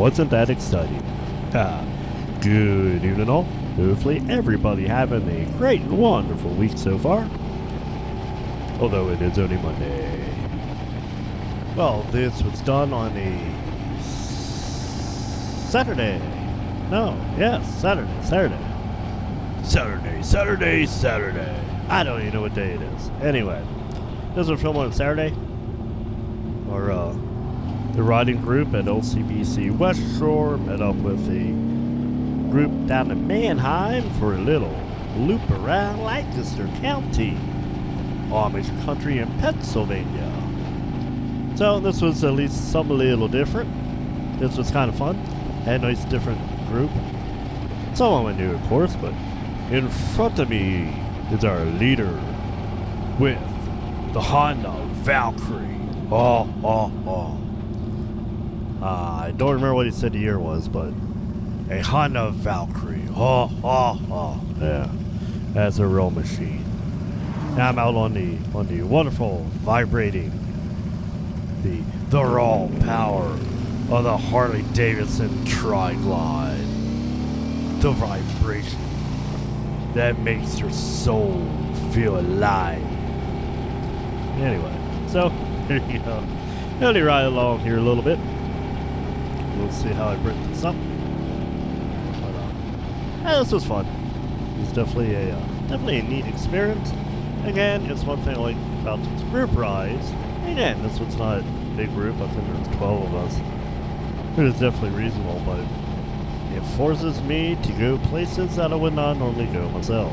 wasn't that exciting. Good evening all. Hopefully everybody having a great and wonderful week so far. Although it is only Monday. Well, this was done on a Saturday. No, yes, Saturday. Saturday. I don't even know what day it is. Anyway, this was filmed on Saturday. The riding group at LCBC West Shore met up with the group down in Manheim for a little loop around Lancaster County, Amish country in Pennsylvania. So this was at least some a little different. This was kind of fun. Had a nice different group. Some of them new, of course, but in front of me is our leader with the Honda Valkyrie. I don't remember what he said the year was, but a Honda Valkyrie. Yeah, that's a real machine. Now I'm out on the wonderful vibrating, the raw power of the Harley Davidson Tri-Glide. The vibration that makes your soul feel alive. Anyway, so here you go. Let me ride along here a little bit. We'll see how I bring this up. But this was fun. It was definitely a neat experience. Again, it's one thing I like about these group rides. Again, this one's not a big group. I think there's 12 of us. It is definitely reasonable, but it forces me to go places that I would not normally go myself.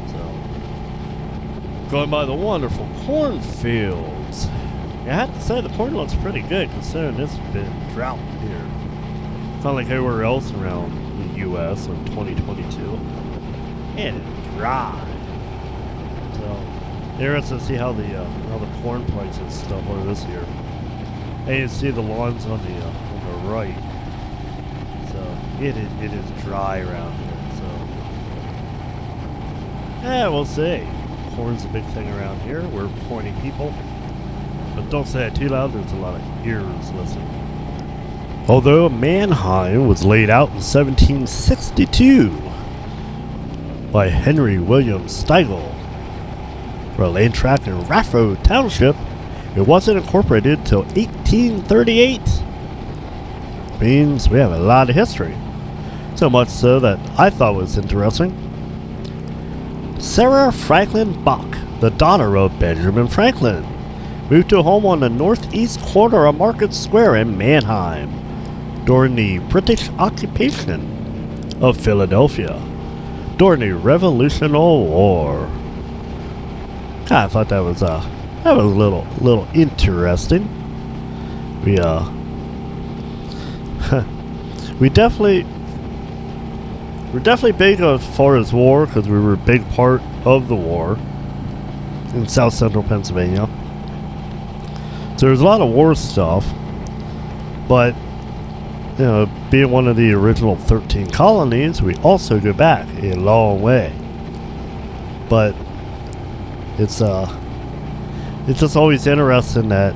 So, going by the wonderful cornfields. I have to say the corn looks pretty good considering it's been drought here. It's not like everywhere else around the U.S. in 2022. And it's dry. So, interesting to see how the corn prices stuff are this year. And you see the lawns on the right. So it is dry around here. So yeah, we'll see. Corn's a big thing around here. We're pointing people. But don't say it too loud, there's a lot of ears listening. Although Manheim was laid out in 1762 by Henry William Steigel for a land tract in Raffo Township, it wasn't incorporated until 1838. Means we have a lot of history. So much so that I thought was interesting. Sarah Franklin Bach, the daughter of Benjamin Franklin, moved to a home on the northeast corner of Market Square in Manheim during the British occupation of Philadelphia during the Revolutionary War. I thought that was a little interesting. We're definitely big as far as war because we were a big part of the war in South Central Pennsylvania. So there's a lot of war stuff, but you know, being one of the original 13 colonies, we also go back a long way. But it's just always interesting that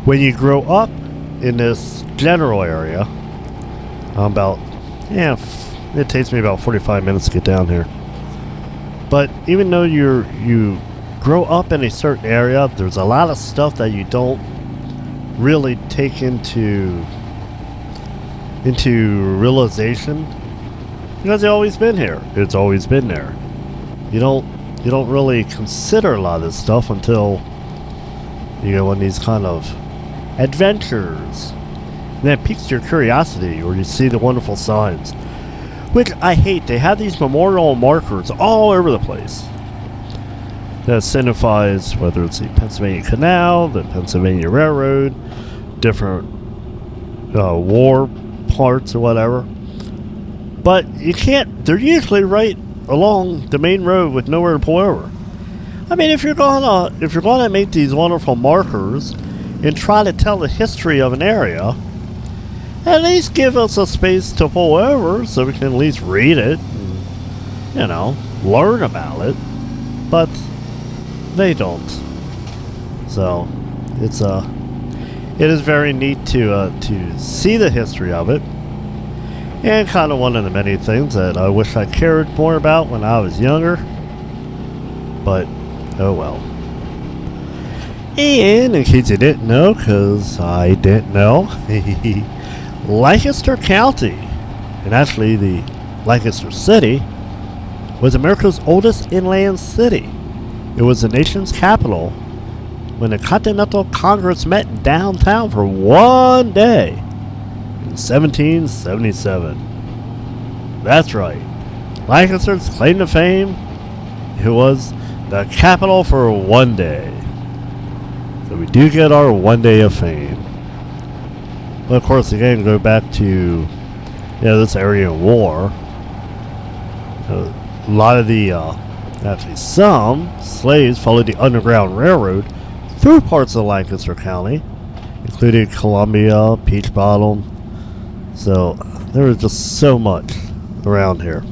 when you grow up in this general area, it takes me about 45 minutes to get down here. But even though you grow up in a certain area, there's a lot of stuff that you don't really take into realization because it's always been here. It's always been there. You don't really consider a lot of this stuff until you go on these kind of adventures. And that piques your curiosity, or you see the wonderful signs. Which I hate. They have these memorial markers all over the place that signifies whether it's the Pennsylvania Canal, the Pennsylvania Railroad, different war parts or whatever. But you can't. They're usually right along the main road with nowhere to pull over. I mean, if you're gonna make these wonderful markers and try to tell the history of an area, at least give us a space to pull over so we can at least read it and, learn about it. But they don't. So it's it is very neat to see the history of it, and kind of one of the many things that I wish I cared more about when I was younger. But oh well. And in case you didn't know, because I didn't know, Lancaster County, and actually the Lancaster City, was America's oldest inland city. It was the nation's capital when the Continental Congress met downtown for one day in 1777. That's right. Lancaster's claim to fame, it was the capital for one day. So we do get our one day of fame. But of course, again, go back to this Aryan War. A lot of the, actually some slaves followed the Underground Railroad through parts of Lancaster County, including Columbia, Peach Bottom. So there was just so much around here.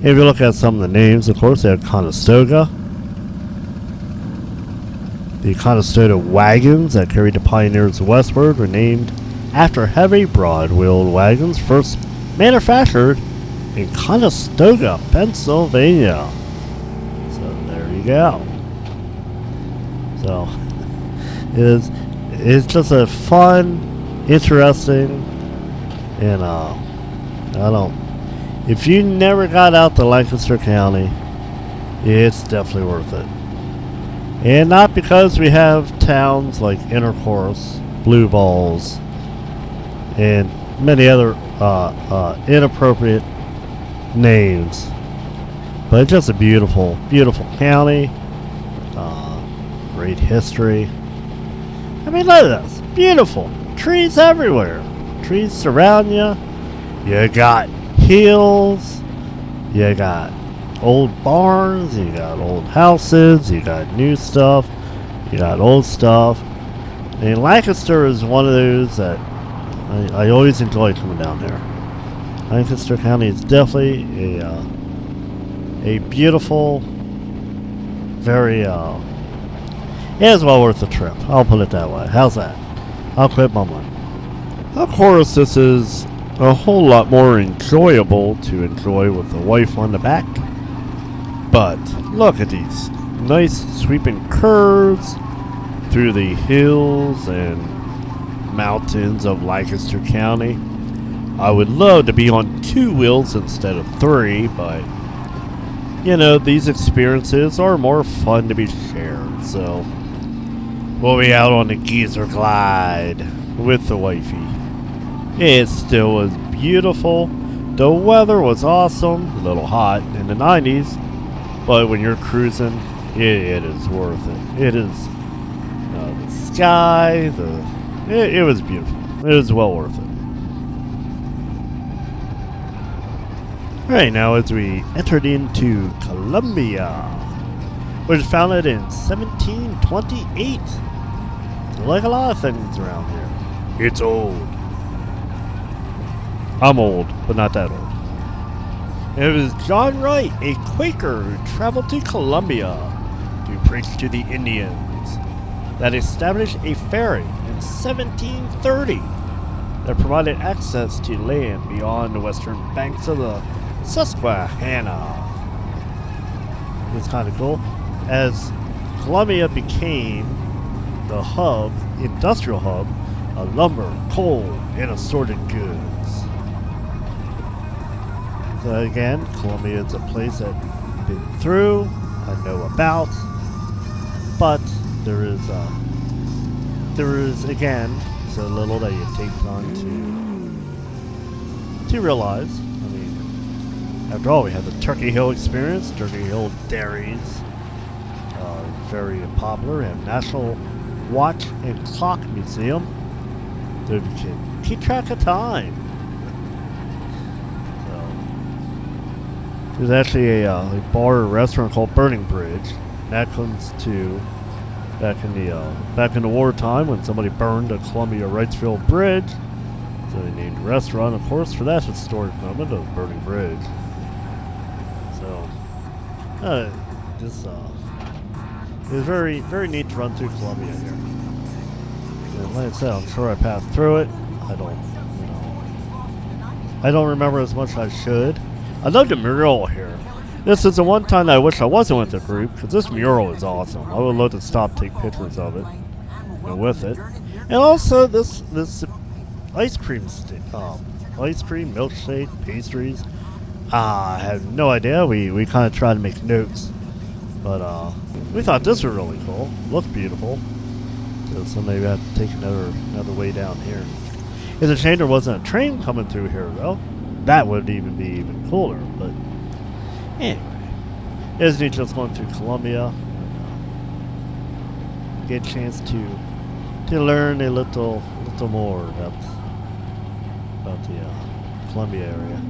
If you look at some of the names, of course, they had Conestoga. The Conestoga wagons that carried the pioneers westward were named after heavy broad-wheeled wagons first manufactured in Conestoga, Pennsylvania. So there you go. So it's just a fun, interesting, and if you never got out to Lancaster County, it's definitely worth it. And not because we have towns like Intercourse, Blue Balls, and many other inappropriate names, but it's just a beautiful, beautiful county. Great history. I mean, look at this. Beautiful. Trees everywhere. Trees surround you. You got hills. You got old barns. You got old houses. You got new stuff. You got old stuff. And Lancaster is one of those that I always enjoy coming down there. Lancaster County is definitely a beautiful, very it is well worth the trip. I'll put it that way. How's that? I'll quit my money. Of course, this is a whole lot more enjoyable to enjoy with the wife on the back. But look at these nice sweeping curves through the hills and mountains of Lancaster County. I would love to be on 2 wheels instead of 3, but these experiences are more fun to be shared. So we'll be out on the Geezer Glide with the wifey. It still was beautiful. The weather was awesome. A little hot in the 90s. But when you're cruising, it is worth it. It is the sky. It was beautiful. It was well worth it. Alright, now as we entered into Columbia, which was founded in 1728. Like a lot of things around here, it's old. I'm old, but not that old. It was John Wright, a Quaker who traveled to Columbia to preach to the Indians, that established a ferry in 1730 that provided access to land beyond the western banks of the Susquehanna. It's kind of cool. As Columbia became the hub, industrial hub, of lumber, coal, and assorted goods. So again, Columbia is a place that I've been through, I know about, but there is again so little that you take time to realize. I mean, after all, we had the Turkey Hill experience, Turkey Hill dairies, very popular, and National Watch and Clock Museum, so you can keep track of time. So, there's actually a bar or restaurant called Burning Bridge. That comes to back in the wartime when somebody burned the Columbia Wrightsville Bridge. So they named a restaurant, of course, for that historic moment of Burning Bridge. So, it was very, very neat to run through Columbia here. And like I said, I'm sure I passed through it. I don't, I don't remember as much as I should. I love the mural here. This is the one time that I wish I wasn't with the group, because this mural is awesome. I would love to stop, take pictures of it, and with it. And also this ice cream milkshake, pastries. I have no idea. We kind of tried to make notes, but we thought this was really cool. Looked beautiful. So maybe I have to take another way down here. It's a shame there wasn't a train coming through here though. That would even be even cooler. But anyway, isn't it just going through Columbia? Get a chance to learn a little more about the Columbia area.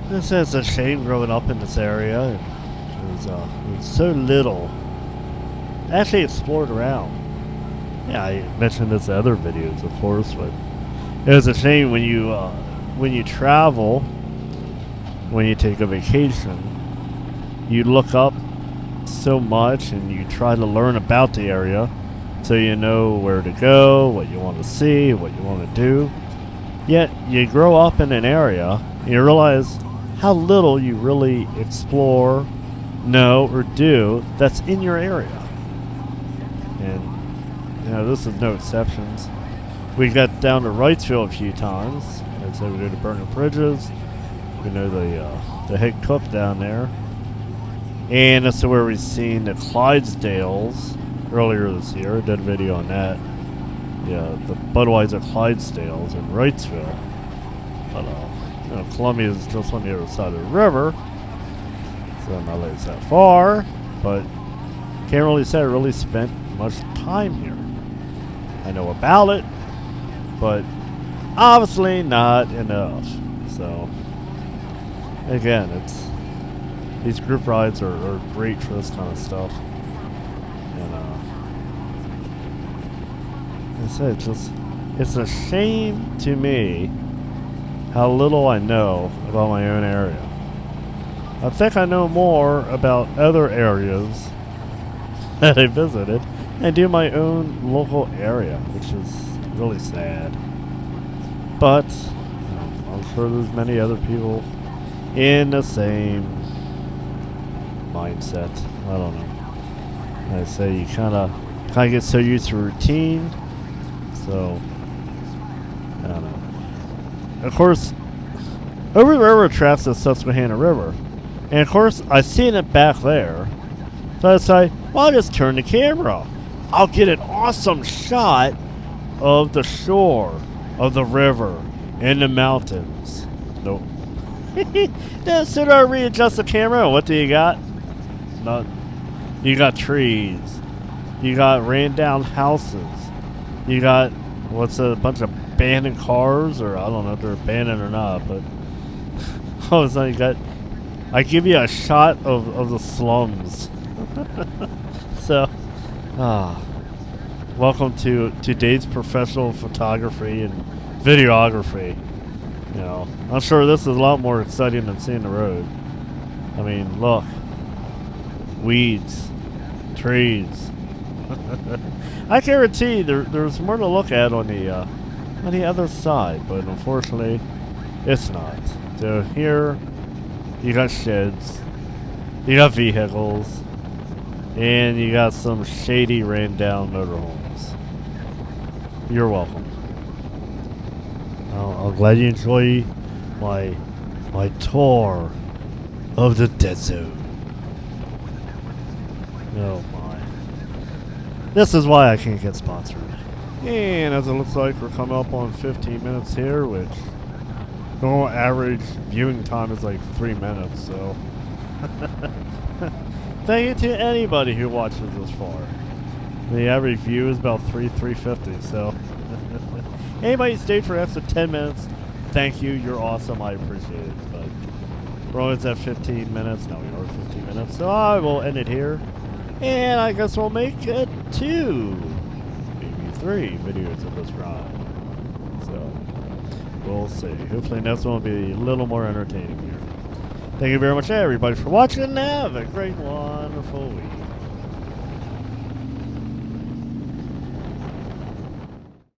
It's a shame growing up in this area. It was so little actually explored around. Yeah, I mentioned this in other videos, of course, but it was a shame when you travel, when you take a vacation, you look up so much and you try to learn about the area so you know where to go, what you want to see, what you want to do. Yet you grow up in an area and you realize how little you really explore, know, or do that's in your area. And this is no exceptions. We got down to Wrightsville a few times. Like I said, we go to Burning Bridges. We know the head cook down there. And that's where we've seen the Clydesdales earlier this year. I did a video on that. Yeah, the Budweiser Clydesdales in Wrightsville. But Columbia is just on the other side of the river, so not like it's that far. But can't really say I really spent much time here. I know about it, but obviously not enough. So again, these group rides are great for this kind of stuff. And like I said, it's a shame to me how little I know about my own area. I think I know more about other areas that I visited and do my own local area, which is really sad. But I'm sure there's many other people in the same mindset. I don't know. I say you kind of get so used to routine. So I don't know. Of course, over the railroad tracks the Susquehanna River, and of course I seen it back there. So I say, well, I'll just turn the camera. I'll get an awesome shot of the shore of the river and the mountains. Nope. Then as soon as I readjust the camera, what do you got? Nothing. You got trees. You got ran down houses. You got a bunch of abandoned cars, or I don't know if they're abandoned or not, but all of a sudden I give you a shot of the slums. So, welcome to today's professional photography and videography. I'm sure this is a lot more exciting than seeing the road. I mean, look, weeds, trees. I guarantee there's more to look at on the other side, but unfortunately, it's not. So here, you got sheds, you got vehicles, and you got some shady ran down motorhomes. You're welcome. I'm glad you enjoy my tour of the Dead Zone. Oh my. This is why I can't get sponsored. And as it looks like we're coming up on 15 minutes here, which normal average viewing time is like 3 minutes, so thank you to anybody who watches this far. The average view is about 350, so anybody who stayed for extra 10 minutes, thank you, you're awesome, I appreciate it. But we're always at 15 minutes, now we are 15 minutes, so I will end it here. And I guess we'll make it 2, maybe 3 videos of this ride. So we'll see. Hopefully next one will be a little more entertaining here. Thank you very much everybody for watching, and have a great, wonderful week.